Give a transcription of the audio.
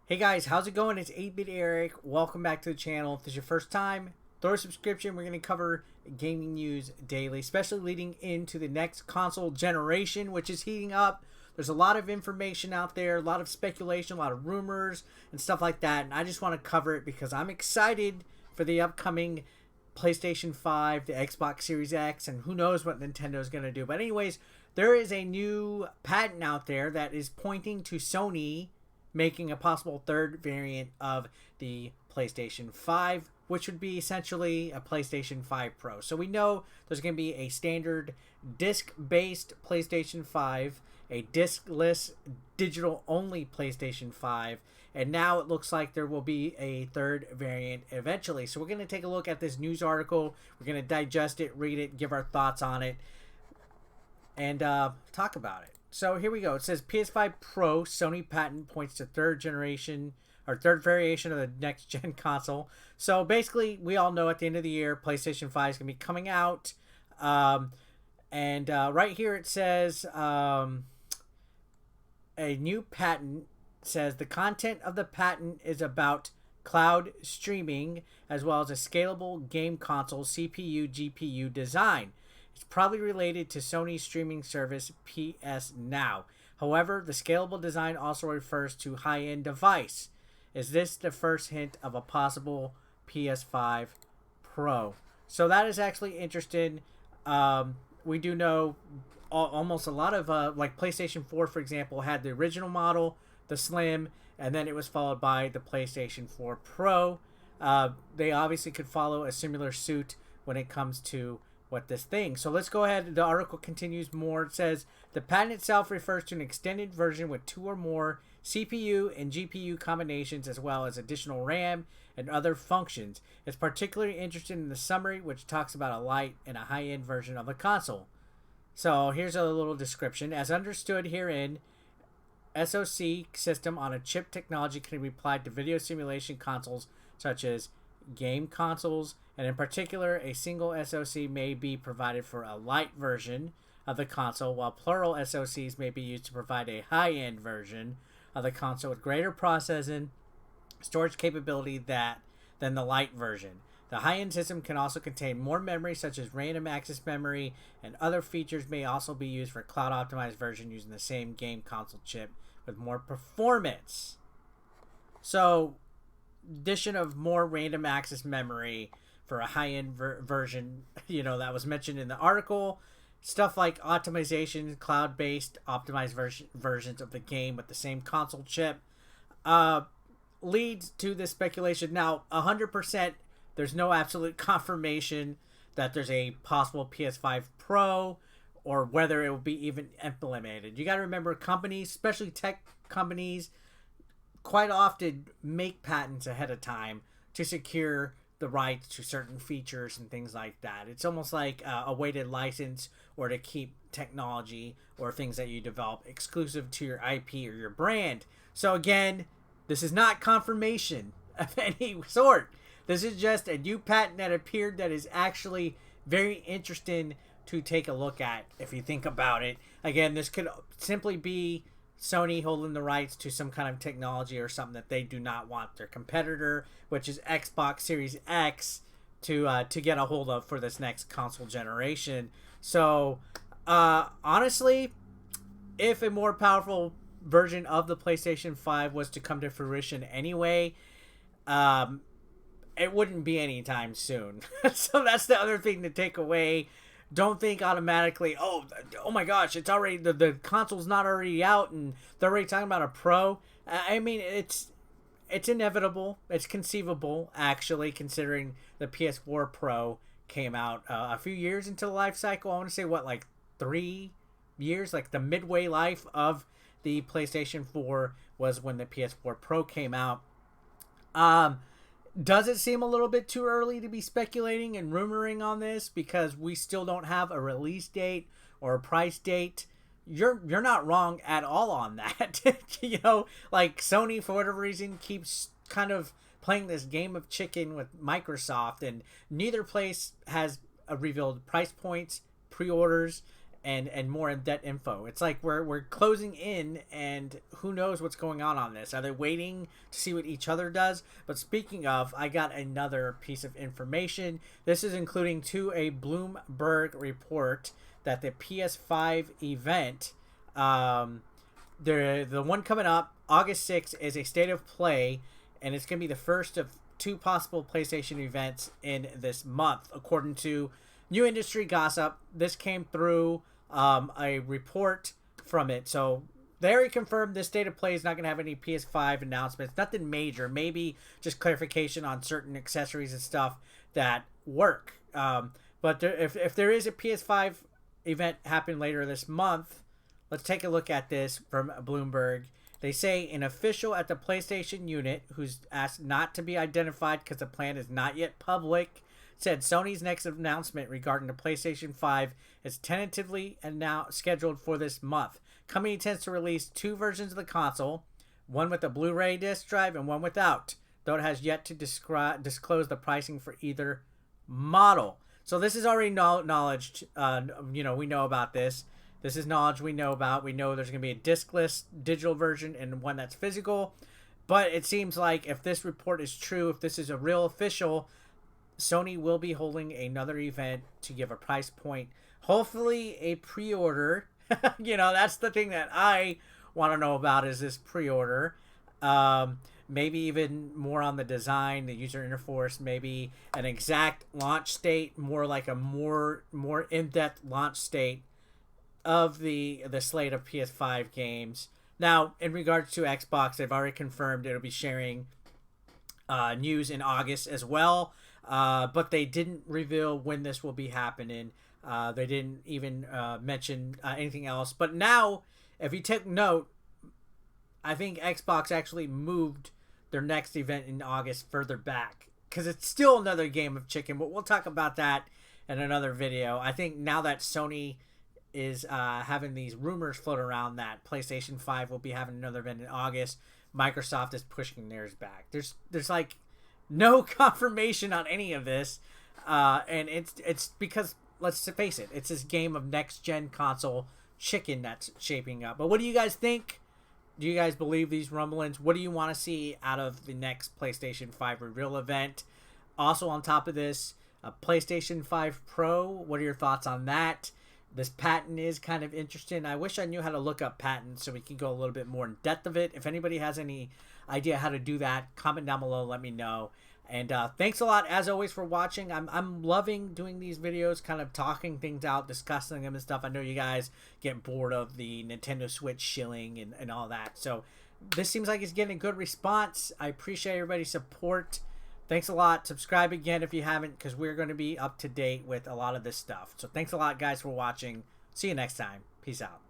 Hey guys, how's it going? It's 8-Bit Eric. Welcome back to the channel. If this is your first time, throw a subscription. We're going to cover gaming news daily, especially leading into the next console generation, which is heating up. There's a lot of information out there, a lot of speculation, a lot of rumors and stuff like that. And I just want to cover it because I'm excited for the upcoming PlayStation 5, the Xbox Series X, and who knows what Nintendo is going to do. But anyways, there is a new patent out there that is pointing to Sony making a possible third variant of the PlayStation 5, which would be essentially a PlayStation 5 Pro. So we know there's going to be a standard disc-based PlayStation 5, a disc-less, digital-only PlayStation 5, and now it looks like there will be a third variant eventually. So we're going to take a look at this news article. We're going to digest it, read it, give our thoughts on it, and talk about it. So here we go. It says PS5 Pro Sony patent points to third generation or third variation of the next gen console. So basically, we all know at the end of the year, PlayStation 5 is going to be coming out. Right here it says a new patent says the content of the patent is about cloud streaming as well as a scalable game console CPU GPU design. It's probably related to Sony's streaming service PS Now. However, the scalable design also refers to high-end device. Is this the first hint of a possible PS5 Pro? So that is actually interesting. We do know almost a lot of like PlayStation 4, for example, had the original model, the Slim, and then it was followed by the PlayStation 4 Pro. They obviously could follow a similar suit when it comes to this thing. So let's go ahead. The article continues more. It says the patent itself refers to an extended version with 2 or more CPU and GPU combinations as well as additional RAM and other functions. It's particularly interested in the summary, which talks about a light and a high-end version of the console. So here's a little description. As understood herein, SoC system on a chip technology can be applied to video simulation consoles such as game consoles, and in particular, a single SoC may be provided for a light version of the console, while plural SoCs may be used to provide a high-end version of the console with greater processing storage capability than the light version. The high-end system can also contain more memory, such as random access memory, and other features may also be used for cloud-optimized version using the same game console chip with more performance. So, addition of more random access memory for a high-end version, that was mentioned in the article. Stuff like optimization, cloud-based optimized versions of the game with the same console chip leads to this speculation. Now, 100%, there's no absolute confirmation that there's a possible PS5 Pro or whether it will be even implemented. You got to remember, companies, especially tech companies, quite often make patents ahead of time to secure the rights to certain features and things like that. It's almost like a weighted license or to keep technology or things that you develop exclusive to your IP or your brand. So again, this is not confirmation of any sort. This is just a new patent that appeared that is actually very interesting to take a look at if you think about it. Again, this could simply be Sony holding the rights to some kind of technology or something that they do not want their competitor, which is Xbox Series X, to get a hold of for this next console generation. So, honestly, if a more powerful version of the PlayStation 5 was to come to fruition anyway, it wouldn't be anytime soon. So that's the other thing to take away. Don't think automatically, oh my gosh, it's already, the console's not already out and they're already talking about a Pro. I mean, it's inevitable. It's conceivable, actually, considering the PS4 Pro came out a few years into the life cycle. I want to say, like 3 years? Like the midway life of the PlayStation 4 was when the PS4 Pro came out. Does it seem a little bit too early to be speculating and rumoring on this because we still don't have a release date or a price date? You're not wrong at all on that. Like Sony, for whatever reason, keeps kind of playing this game of chicken with Microsoft, and neither place has revealed price points, pre-orders, and more in-depth info. It's like we're closing in, and who knows what's going on this. Are they waiting to see what each other does? But speaking of, I got another piece of information. This is including to a Bloomberg report that the PS5 event, the one coming up August 6th, is a state of play, and it's going to be the first of 2 possible PlayStation events in this month, according to New Industry Gossip. This came through a report from it. So they already confirmed this state of play is not going to have any PS5 announcements. Nothing major. Maybe just clarification on certain accessories and stuff that work. But if there is a PS5 event happening later this month, let's take a look at this from Bloomberg. They say an official at the PlayStation unit, who's asked not to be identified because the plan is not yet public, said Sony's next announcement regarding the PlayStation 5 is tentatively scheduled for this month. Company intends to release 2 versions of the console, one with a Blu-ray disc drive and one without, though it has yet to disclose the pricing for either model. So this is already knowledge. We know about this. This is knowledge we know about. We know there's going to be a discless digital version and one that's physical. But it seems like if this report is true, if this is a real official, Sony will be holding another event to give a price point. Hopefully a pre-order. That's the thing that I want to know about, is this pre-order. Maybe even more on the design, the user interface, maybe an exact launch date, more like a more in-depth launch date of the slate of PS5 games. Now, in regards to Xbox, they've already confirmed it'll be sharing news in August as well. But they didn't reveal when this will be happening. They didn't even mention anything else. But now, if you take note, I think Xbox actually moved their next event in August further back, because it's still another game of chicken. But we'll talk about that in another video. I think now that Sony is having these rumors float around that PlayStation 5 will be having another event in August, Microsoft is pushing theirs back. There's like no confirmation on any of this, and it's because, let's face it, it's this game of next gen console chicken that's shaping up. But what do you guys think? Do you guys believe these rumblings? What do you want to see out of the next PlayStation 5 reveal event? Also, on top of this, a PlayStation 5 Pro. What are your thoughts on that? This patent is kind of interesting. I wish I knew how to look up patents so we can go a little bit more in depth of it. If anybody has any idea how to do that, comment down below, let me know. And thanks a lot, as always, for watching. I'm loving doing these videos, kind of talking things out, discussing them and stuff. I know you guys get bored of the Nintendo Switch shilling and all that. So this seems like it's getting a good response. I appreciate everybody's support. Thanks a lot. Subscribe again if you haven't, because we're going to be up to date with a lot of this stuff. So thanks a lot, guys, for watching. See you next time. Peace out.